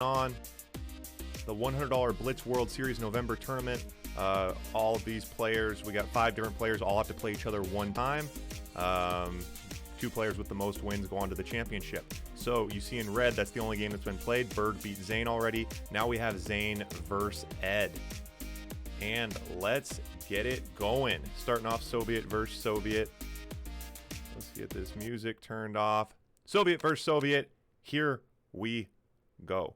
on the $100 Blitz World Series November tournament. All of these players, we got 5 different players, all have to play each other one time. 2 players with the most wins go on to the championship. So you see in red, that's the only game that's been played. Berg beat Zain already. Now we have Zain versus Ed. And let's get it going. Starting off Soviet versus Soviet. Let's get this music turned off. Soviet versus Soviet. Here we go.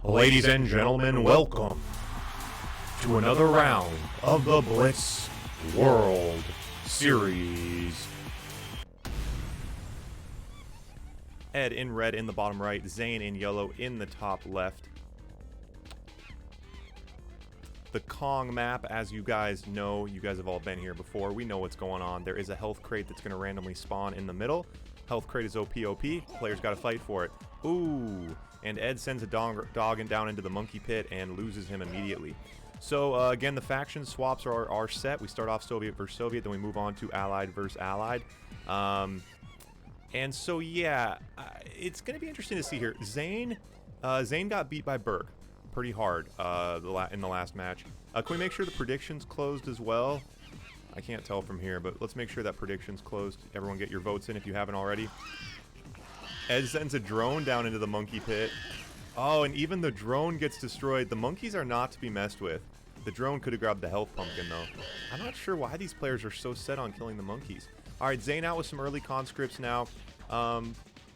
Ladies and gentlemen, welcome to another round of the Blitz World Series. Ed in red in the bottom right, Zain in yellow in the top left. The Kong map, as you guys know, you guys have all been here before, we know what's going on. There is a health crate that's going to randomly spawn in the middle. Health crate is OP. Players got to fight for it. Ooh, and Ed sends a dog down into the monkey pit and loses him immediately. So again, the faction swaps are set. We start off Soviet versus Soviet, then we move on to Allied versus Allied. And so yeah, it's going to be interesting to see here. Zain got beat by Berg pretty hard in the last match. Can we make sure the predictions closed as well? I can't tell from here, but let's make sure that predictions closed. Everyone get your votes in if you haven't already. Ed sends a drone down into the monkey pit. Oh, and even the drone gets destroyed. The monkeys are not to be messed with. The drone could have grabbed the health pumpkin, though. I'm not sure why these players are so set on killing the monkeys. All right, Zain out with some early conscripts now.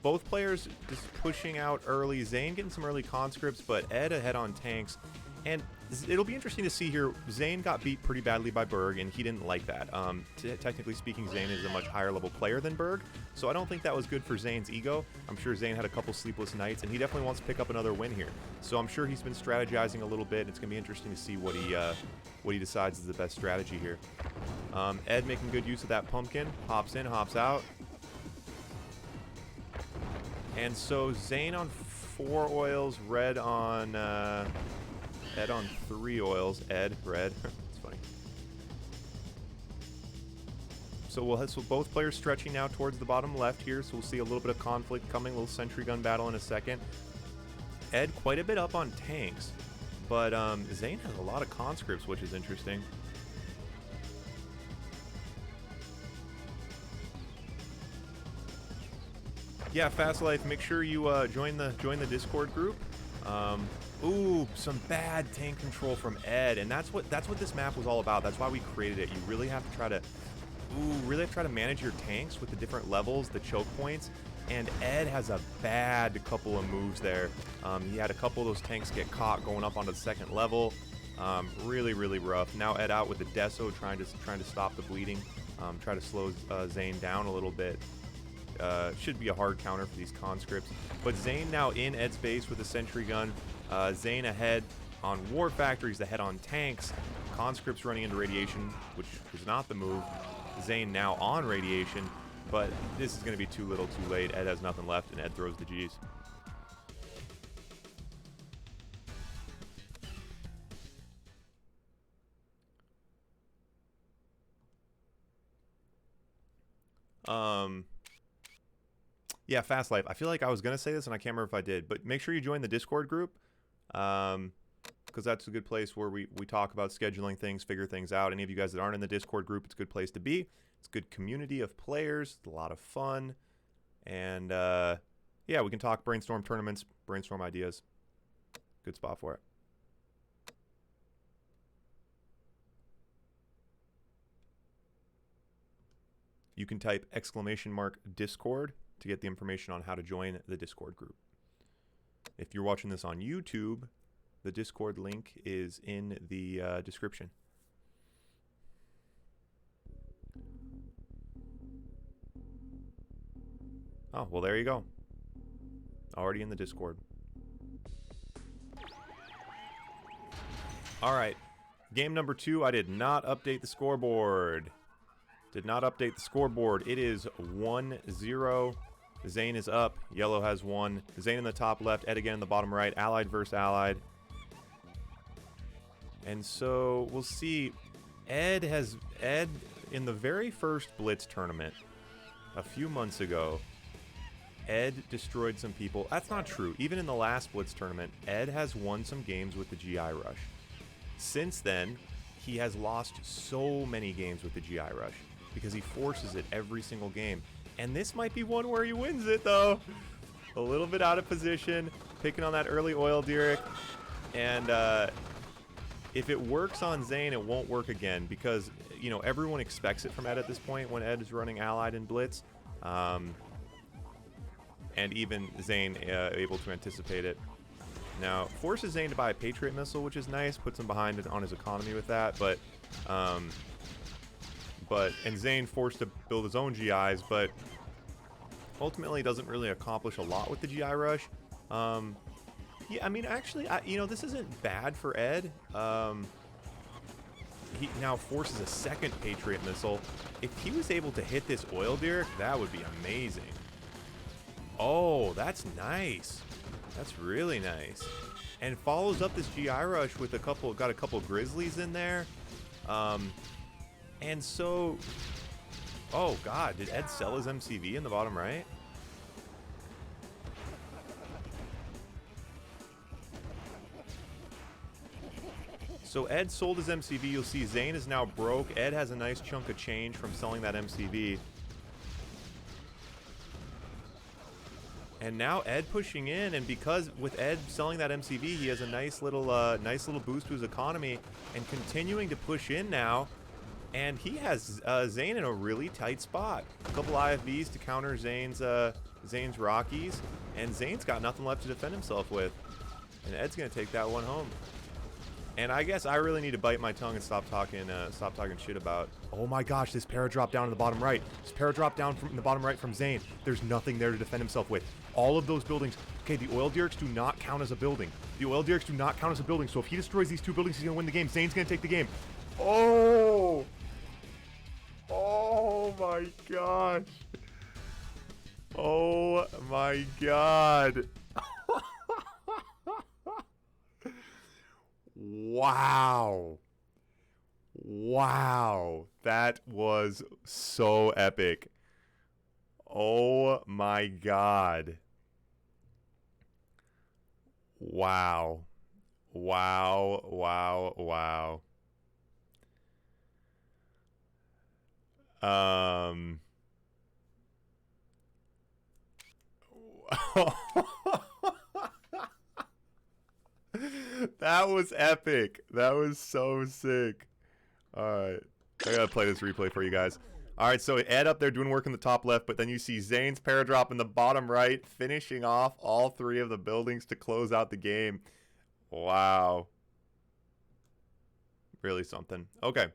Both players just pushing out early. Zain getting some early conscripts, but Ed ahead on tanks. And it'll be interesting to see here. Zain got beat pretty badly by Berg, and he didn't like that. Technically speaking, Zain is a much higher level player than Berg, so I don't think that was good for Zain's ego. I'm sure Zain had a couple sleepless nights, and he definitely wants to pick up another win here. So I'm sure he's been strategizing a little bit. It's going to be interesting to see what he decides is the best strategy here. Ed making good use of that pumpkin. Hops in, hops out. And so Zain on 4 oils, red on... Ed on 3 oils. Ed, red. It's funny. So we'll have both players stretching now towards the bottom left here. So we'll see a little bit of conflict coming. A little sentry gun battle in a second. Ed quite a bit up on tanks. But Zain has a lot of conscripts, which is interesting. Yeah, Fast Life, make sure you join the Discord group. Ooh, some bad tank control from Ed, and that's what this map was all about. That's why we created it. You really have to try to manage your tanks with the different levels, the choke points. And Ed has a bad couple of moves there. He had a couple of those tanks get caught going up onto the 2nd level. Really, really rough. Now Ed out with the Deso, trying to stop the bleeding. Try to slow Zain down a little bit. Should be a hard counter for these conscripts. But Zain now in Ed's base with a sentry gun. Zain ahead on war factories, ahead on tanks. Conscripts running into radiation, which was not the move. Zain now on radiation, but this is going to be too little too late. Ed has nothing left, and Ed throws the G's. Yeah, Fast Life. I feel like I was going to say this, and I can't remember if I did. But make sure you join the Discord group, because that's a good place where we talk about scheduling things, figure things out. Any of you guys that aren't in the Discord group, it's a good place to be. It's a good community of players. It's a lot of fun. And, yeah, we can talk brainstorm tournaments, brainstorm ideas. Good spot for it. You can type !Discord to get the information on how to join the Discord group. If you're watching this on YouTube, the Discord link is in the description. Oh, well, there you go. Already in the Discord. All right. Game number 2, I did not update the scoreboard. Did not update the scoreboard. It is 1-0. Zain is up. Yellow has 1. Zain in the top left. Ed again in the bottom right. Allied versus Allied. And so we'll see. Ed in the very first Blitz tournament a few months ago, Ed destroyed some people. That's not true. Even in the last Blitz tournament, Ed has won some games with the GI Rush. Since then, he has lost so many games with the GI Rush because he forces it every single game. And this might be one where he wins it, though. A little bit out of position, picking on that early oil Derek. And if it works on Zain, it won't work again because, you know, everyone expects it from Ed at this point when Ed is running Allied and Blitz. And even Zain able to anticipate it. Now, forces Zain to buy a Patriot missile, which is nice. Puts him behind on his economy with that. And Zain forced to build his own GIs, but ultimately doesn't really accomplish a lot with the GI Rush. Yeah, I mean, actually, you know, this isn't bad for Ed. He now forces a second Patriot missile. If he was able to hit this oil derrick, that would be amazing. Oh, that's nice. That's really nice. And follows up this GI Rush with got a couple Grizzlies in there. And so, oh God, did Ed sell his MCV in the bottom right? So Ed sold his MCV. You'll see Zain is now broke. Ed has a nice chunk of change from selling that MCV. And now Ed pushing in, and because with Ed selling that MCV, he has a nice little boost to his economy, and continuing to push in now. And he has Zain in a really tight spot. A couple IFVs to counter Zain's Rockies, and Zain's got nothing left to defend himself with. And Ed's gonna take that one home. And I guess I really need to bite my tongue and stop talking shit about. Oh my gosh, this para drop down in the bottom right. This para drop down from the bottom right from Zain. There's nothing there to defend himself with. All of those buildings. Okay, the oil derricks do not count as a building. The oil derricks do not count as a building. So if he destroys these two buildings, he's gonna win the game. Zain's gonna take the game. Oh! Oh my gosh. Oh my god. Wow. Wow. That was so epic. Oh my god. Wow. Wow, wow, wow. That was epic. That was so sick. Alright. I gotta play this replay for you guys. Alright, so Ed up there doing work in the top left, but then you see Zain's paradrop in the bottom right, finishing off all three of the buildings to close out the game. Wow. Really something. Okay.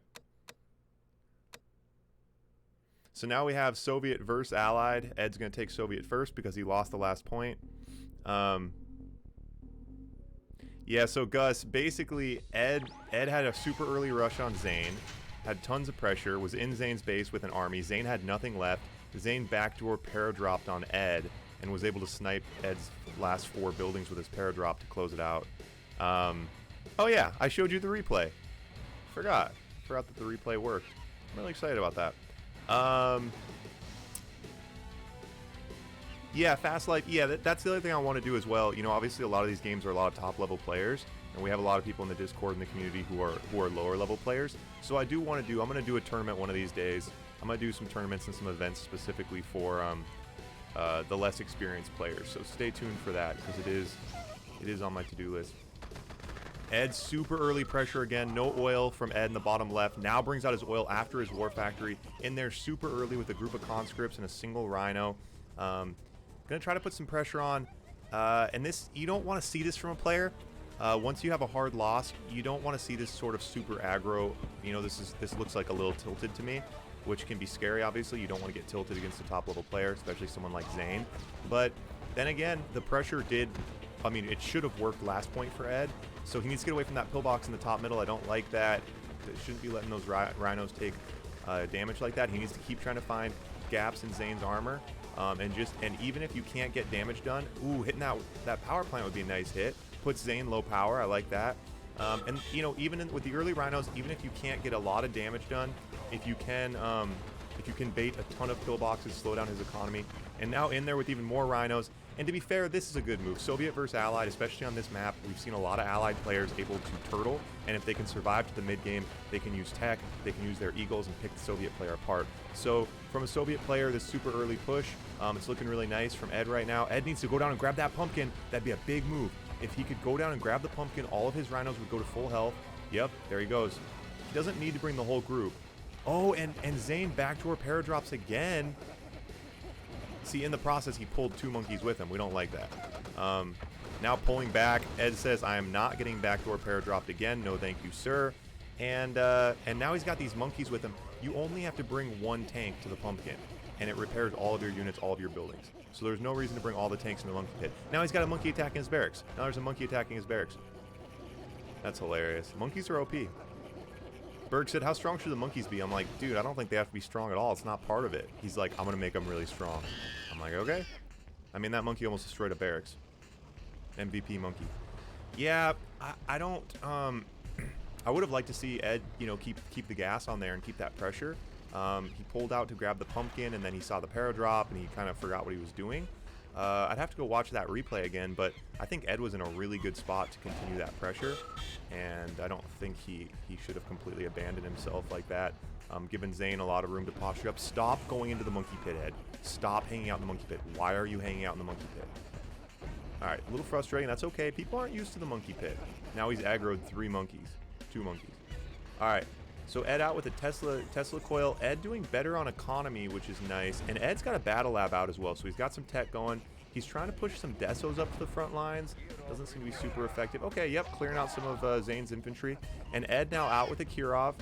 So now we have Soviet versus Allied. Ed's going to take Soviet first because he lost the last point. Yeah, so Gus, basically, Ed had a super early rush on Zain, had tons of pressure, was in Zain's base with an army. Zain had nothing left. Zain backdoor paradropped on Ed and was able to snipe Ed's last 4 buildings with his paradrop to close it out. Oh yeah, I showed you the replay. Forgot that the replay worked. I'm really excited about that. Yeah, Fast Life. Yeah, that's the other thing I want to do as well. You know, obviously a lot of these games are a lot of top-level players, and we have a lot of people in the Discord and the community who are lower-level players. So I do want to do. I'm going to do a tournament one of these days. I'm going to do some tournaments and some events specifically for the less experienced players. So stay tuned for that because it is on my to-do list. Ed super early pressure again. No oil from Ed in the bottom left. Now brings out his oil after his War Factory. In there super early with a group of conscripts and a single Rhino. Gonna try to put some pressure on. And this, you don't want to see this from a player. Once you have a hard loss, you don't want to see this sort of super aggro. You know, this looks like a little tilted to me, which can be scary. Obviously, you don't want to get tilted against a top level player, especially someone like Zain. But then again, the pressure did. I mean, it should have worked last point for Ed. So he needs to get away from that pillbox in the top middle. I don't like that. Shouldn't be letting those rhinos take damage like that. He needs to keep trying to find gaps in Zain's armor. And even if you can't get damage done, ooh, hitting that power plant would be a nice hit. Puts Zain low power. I like that. And you know, even with the early rhinos, even if you can't get a lot of damage done, if you can bait a ton of pillboxes, slow down his economy, and now in there with even more rhinos. And to be fair, this is a good move. Soviet versus Allied, especially on this map, we've seen a lot of Allied players able to turtle, and if they can survive to the mid game, they can use tech, they can use their eagles and pick the Soviet player apart. So from a Soviet player, this super early push, it's looking really nice from Ed right now. Ed needs to go down and grab that pumpkin. That'd be a big move. If he could go down and grab the pumpkin, all of his rhinos would go to full health. Yep, there he goes. He doesn't need to bring the whole group. Oh, and Zain backdoor paradrops again. See, in the process, he pulled 2 monkeys with him. We don't like that. Now pulling back, Ed says, I am not getting backdoor paradropped again. No, thank you, sir. And now he's got these monkeys with him. You only have to bring 1 tank to the pumpkin, and it repairs all of your units, all of your buildings. So there's no reason to bring all the tanks in the monkey pit. Now he's got a monkey attacking his barracks. Now there's a monkey attacking his barracks. That's hilarious. Monkeys are OP. Berg said, how strong should the monkeys be? I'm like, dude, I don't think they have to be strong at all. It's not part of it. He's like, I'm going to make them really strong. I'm like, okay. I mean, that monkey almost destroyed a barracks. MVP monkey. Yeah, I don't, I would have liked to see Ed, you know, keep the gas on there and keep that pressure. He pulled out to grab the pumpkin, and then he saw the paradrop, and he kind of forgot what he was doing. I'd have to go watch that replay again, but I think Ed was in a really good spot to continue that pressure, and I don't think he should have completely abandoned himself like that, giving Zain a lot of room to posture up. Stop going into the monkey pit, Ed. Stop hanging out in the monkey pit. Why are you hanging out in the monkey pit? Alright, a little frustrating. That's okay. People aren't used to the monkey pit. Now he's aggroed 2 monkeys. Alright. So Ed out with a Tesla coil. Ed doing better on economy, which is nice. And Ed's got a battle lab out as well, so he's got some tech going. He's trying to push some Desos up to the front lines. Doesn't seem to be super effective. Okay, yep, clearing out some of Zain's infantry. And Ed now out with a Kirov.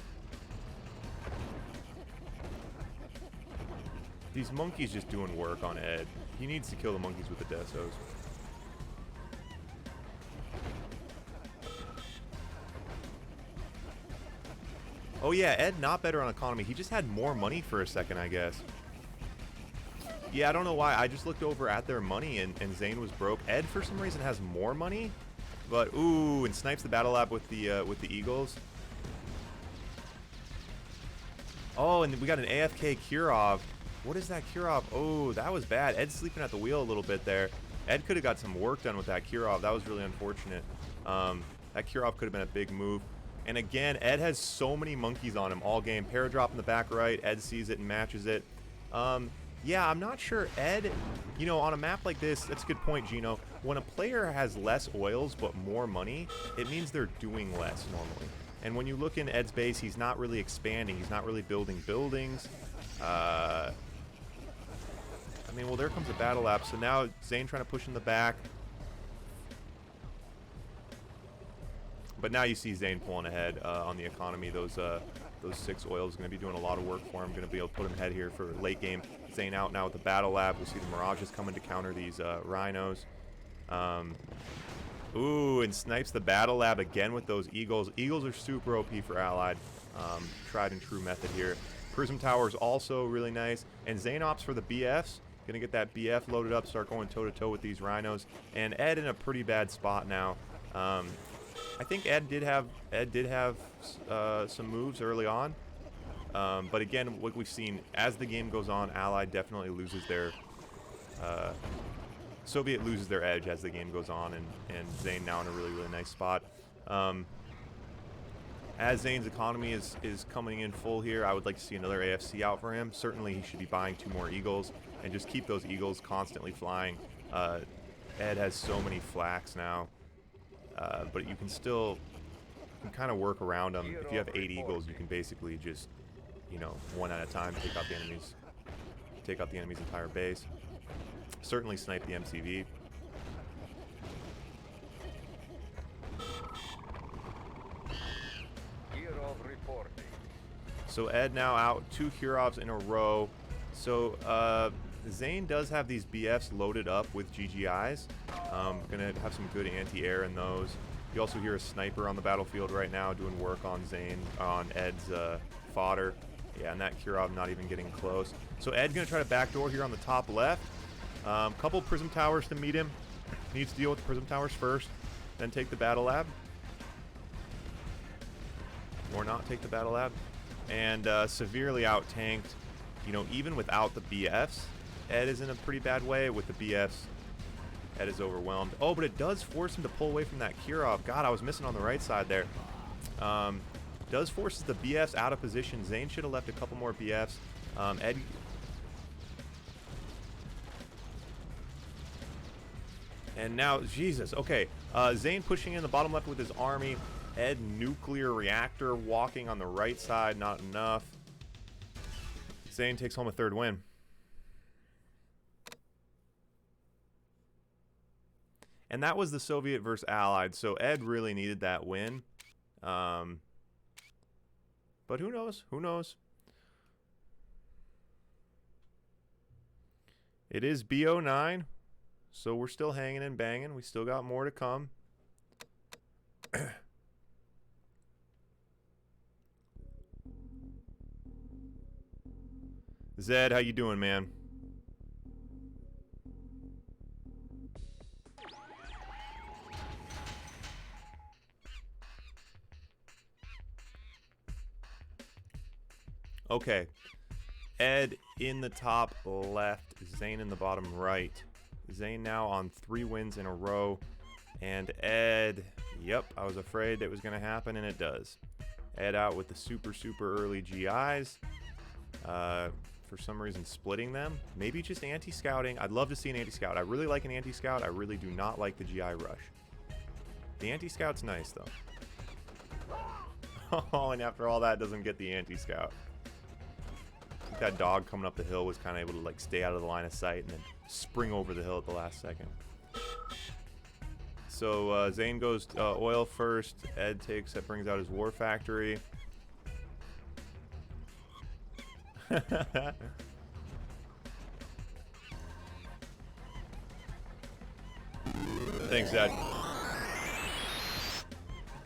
These monkeys just doing work on Ed. He needs to kill the monkeys with the Desos. Oh yeah, Ed not better on economy. He just had more money for a second, I guess. Yeah, I don't know why. I just looked over at their money and Zain was broke. Ed, for some reason, has more money. But, ooh, and snipes the battle lab with the Eagles. Oh, and we got an AFK Kirov. What is that Kirov? Oh, that was bad. Ed's sleeping at the wheel a little bit there. Ed could have got some work done with that Kirov. That was really unfortunate. That Kirov could have been a big move. And again, Ed has so many monkeys on him all game. Paradrop in the back right. Ed sees it and matches it. Yeah, I'm not sure. Ed, you know, on a map like this, that's a good point, Gino. When a player has less oils but more money, it means they're doing less normally. And when you look in Ed's base, he's not really expanding. He's not really building buildings. I mean, well, there comes a battle lap. So now Zain trying to push in the back. But now you see Zain pulling ahead on the economy. Those 6 oils going to be doing a lot of work for him. Going to be able to put him ahead here for late game. Zain out now with the battle lab. We'll see the Mirages coming to counter these rhinos. Ooh, and snipes the battle lab again with those Eagles. Eagles are super OP for Allied. Tried and true method here. Prism Tower is also really nice. And Zain opts for the BFs. Going to get that BF loaded up, start going toe-to-toe with these rhinos. And Ed in a pretty bad spot now. I think Ed did have some moves early on, but again, what we've seen as the game goes on, Allied definitely loses their Soviet loses their edge as the game goes on, and Zain now in a really nice spot. As Zain's economy is coming in full here, I would like to see another AFC out for him. Certainly, he should be buying 2 more Eagles and just keep those Eagles constantly flying. Ed has so many flaks now. But you can still kind of work around them. If you have 8 Eagles, you can basically just, you know, one at a time take out the enemy's entire base. Certainly snipe the MCV. So Ed now out 2 Kirovs in a row. So Zain does have these BFs loaded up with GGIs. Gonna have some good anti-air in those. You also hear a sniper on the battlefield right now doing work on Ed's fodder. Yeah, and that Kirov not even getting close. So Ed's gonna try to backdoor here on the top left. Couple Prism Towers to meet him. Needs to deal with the Prism Towers first, then take the battle lab. or not take the battle lab. And severely out-tanked. You know, even without the BFs, Ed is in a pretty bad way. With the BFs, Ed is overwhelmed. Oh, but it does force him to pull away from that Kirov. God, I was missing on the right side there. Does forces the BFs out of position. Zain should have left a couple more BFs. Ed... And now, Jesus, okay. Zain pushing in the bottom left with his army. Ed nuclear reactor walking on the right side, not enough. Zain takes home a third win. And that was the Soviet versus Allied, so Ed really needed that win. But who knows? Who knows? It is BO9, so we're still hanging and banging. We still got more to come. Zed, how you doing, man? Okay. Ed in the top left, Zain in the bottom right. Zain now on 3 wins in a row. And Ed, yep, I was afraid it was going to happen, and it does. Ed out with the super, super early GIs. For some reason splitting them. Maybe just anti-scouting. I'd love to see an anti-scout. I really like an anti-scout. I really do not like the GI rush. The anti-scout's nice, though. Oh, and after all that, doesn't get the anti-scout. I think that dog coming up the hill was kind of able to like stay out of the line of sight and then spring over the hill at the last second. So Zain goes oil first. Ed brings out his war factory. Thanks, Ed.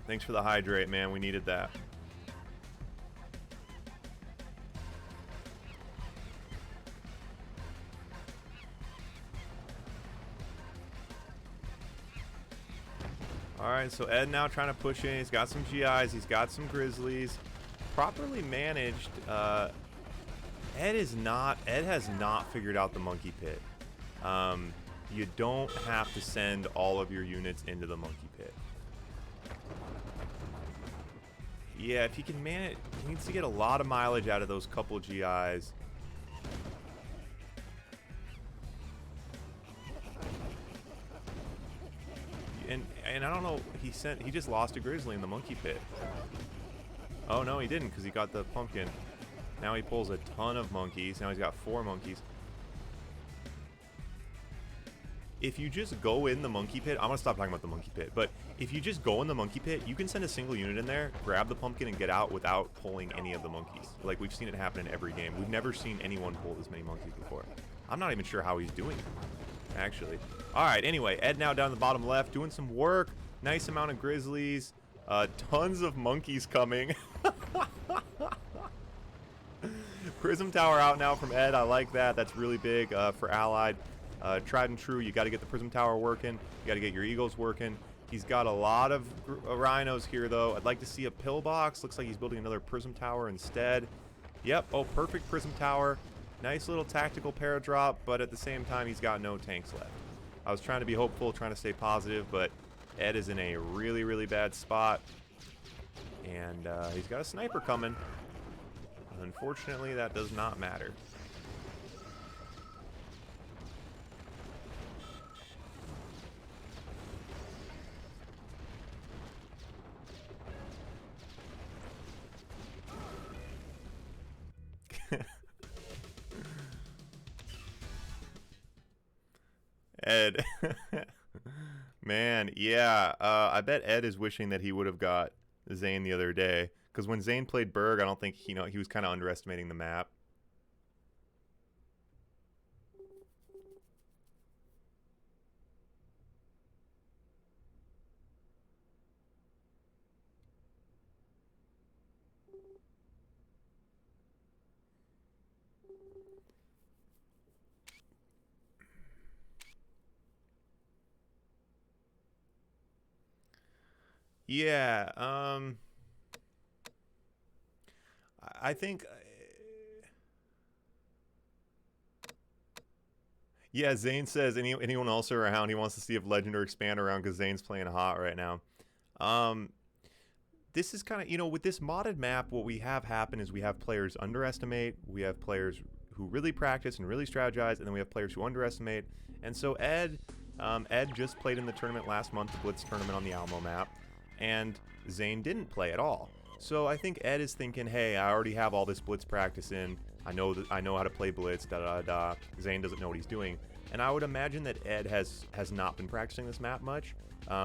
Thanks for the hydrate, man. We needed that. Alright, so Ed now trying to push in. He's got some GIs. He's got some Grizzlies. Properly managed. Ed has not figured out the monkey pit. You don't have to send all of your units into the monkey pit. Yeah, if he can manage, he needs to get a lot of mileage out of those couple GIs. And I don't know, he just lost a Grizzly in the monkey pit. Oh no, he didn't, because he got the pumpkin. Now he pulls a ton of monkeys. Now he's got 4 monkeys. If you just go in the monkey pit, I'm gonna stop talking about the monkey pit, but if you just go in the monkey pit, you can send a single unit in there, grab the pumpkin, and get out without pulling any of the monkeys. Like, we've seen it happen in every game. We've never seen anyone pull this many monkeys before. I'm not even sure how he's doing it, actually. Alright, anyway, Ed now down the bottom left, doing some work. Nice amount of Grizzlies. Tons of monkeys coming. Prism Tower out now from Ed. I like that. That's really big for Allied. Tried and true. You got to get the Prism Tower working. You got to get your Eagles working. He's got a lot of Rhinos here, though. I'd like to see a pillbox. Looks like he's building another Prism Tower instead. Yep. Oh, perfect Prism Tower. Nice little tactical paradrop, but at the same time, he's got no tanks left. I was trying to be hopeful, trying to stay positive, but Ed is in a really, really bad spot. And he's got a sniper coming. Unfortunately, that does not matter. Ed. Man, yeah. I bet Ed is wishing that he would have got Zain the other day. Because when Zain played Berg, I don't think, he was kind of underestimating the map. Yeah, I think... yeah, Zain says anyone else around, he wants to see if Legend or Expand around because Zain's playing hot right now. This is kind of, you know, with this modded map, what we have happen is we have players underestimate, we have players who really practice and really strategize, and then we have players who underestimate. And so Ed just played in the tournament last month, the Blitz tournament on the Alamo map, and Zain didn't play at all. So I think Ed is thinking, hey, I already have all this Blitz practice in. I know how to play Blitz, da-da-da. Zain doesn't know what he's doing. And I would imagine that Ed has not been practicing this map much.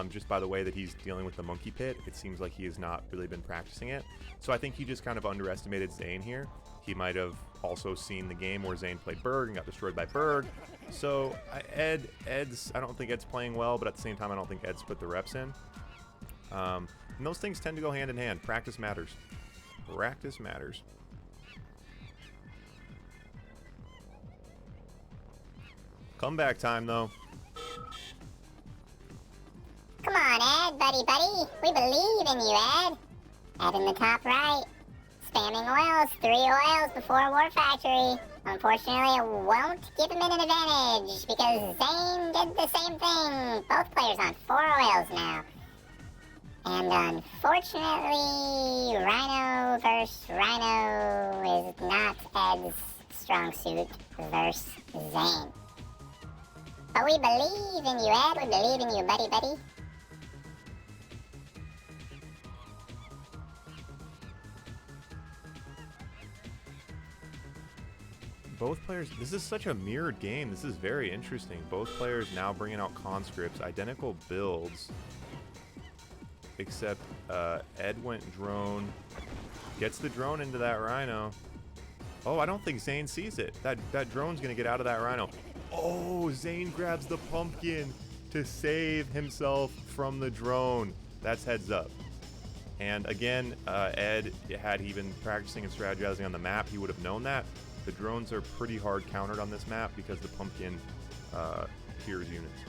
Just by the way that he's dealing with the monkey pit, it seems like he has not really been practicing it. So I think he just kind of underestimated Zain here. He might have also seen the game where Zain played Berg and got destroyed by Berg. So I don't think Ed's playing well, but at the same time I don't think Ed's put the reps in. And those things tend to go hand in hand. Practice matters. Practice matters. Comeback time, though. Come on, Ed, buddy. We believe in you, Ed. Ed in the top right. Spamming oils. 3 oils before War Factory. Unfortunately, it won't give him an advantage because Zain did the same thing. Both players on 4 oils now. And unfortunately, Rhino versus Rhino is not Ed's strong suit versus Zain. But we believe in you, Ed. We believe in you, buddy. Both players, this is such a mirrored game. This is very interesting. Both players now bringing out conscripts, identical builds. Except Ed went drone, gets the drone into that Rhino. Oh, I don't think Zain sees it. That drone's gonna get out of that Rhino. Oh, Zain grabs the pumpkin to save himself from the drone. That's heads up. And again, Ed, had he been practicing and strategizing on the map, he would have known that. The drones are pretty hard countered on this map because the pumpkin hears units.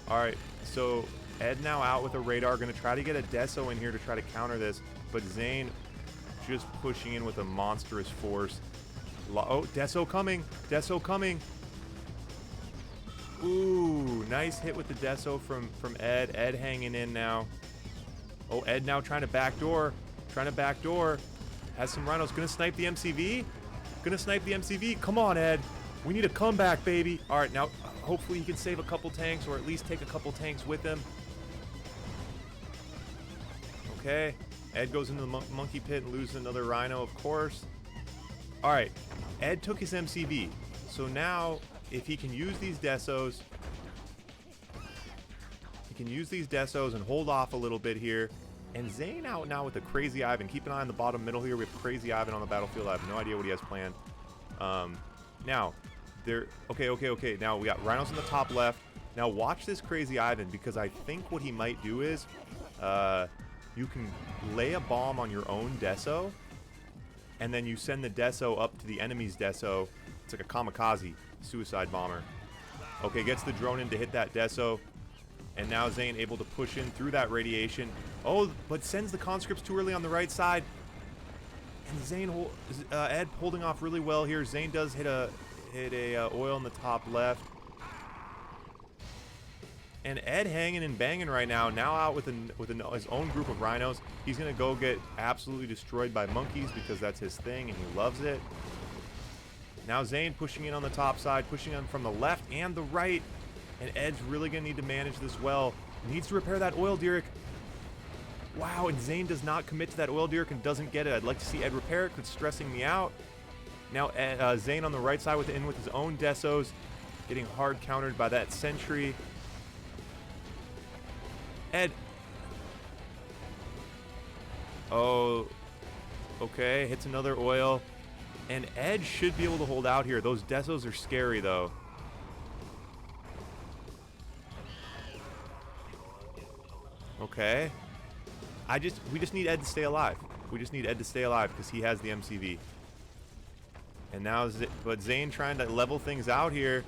All right, so Ed now out with a radar, gonna try to get a Deso in here to try to counter this, but Zain just pushing in with a monstrous force. Oh, Deso coming, Ooh, nice hit with the Deso from Ed. Ed hanging in now. Oh, Ed now trying to backdoor. Has some Rhinos. Gonna snipe the MCV. Come on, Ed. We need a comeback, baby. All right, now hopefully he can save a couple tanks or at least take a couple tanks with him. Okay. Ed goes into the monkey pit and loses another Rhino, of course. All right. Ed took his MCV. So now, if he can use these Desos, and hold off a little bit here. And Zain out now with a Crazy Ivan. Keep an eye on the bottom middle here. We have Crazy Ivan on the battlefield. I have no idea what he has planned. Now, okay. Now we got Rhinos in the top left. Now watch this Crazy Ivan, because I think what he might do is you can lay a bomb on your own Deso, and then you send the Deso up to the enemy's Deso. It's like a kamikaze suicide bomber. Okay, gets the drone in to hit that Deso. And now Zain able to push in through that radiation. Oh, but sends the conscripts too early on the right side. And Ed holding off really well here. Zain does hit a oil in the top left. And Ed hanging and banging right now. Now out with his own group of Rhinos. He's gonna go get absolutely destroyed by monkeys because that's his thing and he loves it. Now Zain pushing in on the top side, pushing in from the left and the right. And Ed's really going to need to manage this well. Needs to repair that oil derrick. Wow, and Zain does not commit to that oil derrick and doesn't get it. I'd like to see Ed repair it, 'cause it's stressing me out. Now Zain on the right side with his own Desos, getting hard countered by that sentry. Ed. Oh, okay, hits another oil. And Ed should be able to hold out here. Those Desos are scary, though. Okay. We just need Ed to stay alive. We just need Ed to stay alive because he has the MCV. And now, but Zain trying to level things out here.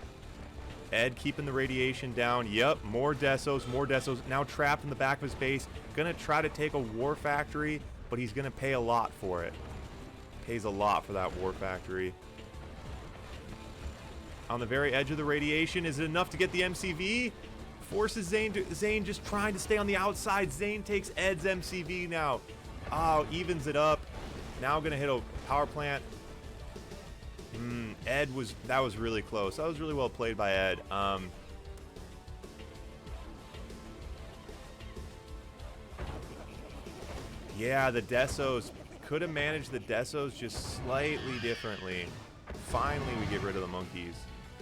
Ed keeping the radiation down. Yep, more Desos. Now trapped in the back of his base. Gonna try to take a War Factory, but he's gonna pay a lot for it. Pays a lot for that War Factory. On the very edge of the radiation, is it enough to get the MCV? Forces Zain to... Zain just trying to stay on the outside. Zain takes Ed's MCV now. Oh, evens it up. Now gonna hit a power plant. Ed was... That was really close. That was really well played by Ed. Yeah, the Desos. Could have managed the Desos just slightly differently. Finally, we get rid of the monkeys.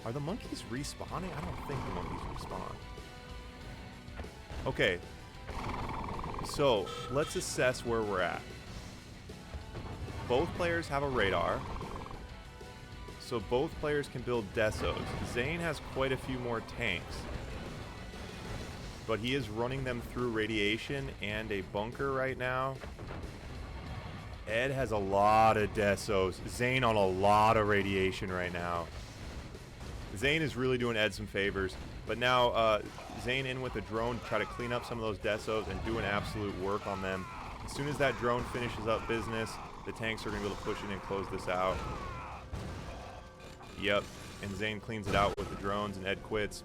Are the monkeys respawning? I don't think the monkeys respawn. Okay. So, let's assess where we're at. Both players have a radar. So both players can build Desos. Zain has quite a few more tanks. But he is running them through radiation and a bunker right now. Ed has a lot of Desos. Zain on a lot of radiation right now. Zain is really doing Ed some favors. But now Zain in with a drone to try to clean up some of those Desos and do an absolute work on them. As soon as that drone finishes up business, the tanks are going to be able to push in and close this out. Yep. And Zain cleans it out with the drones and Ed quits.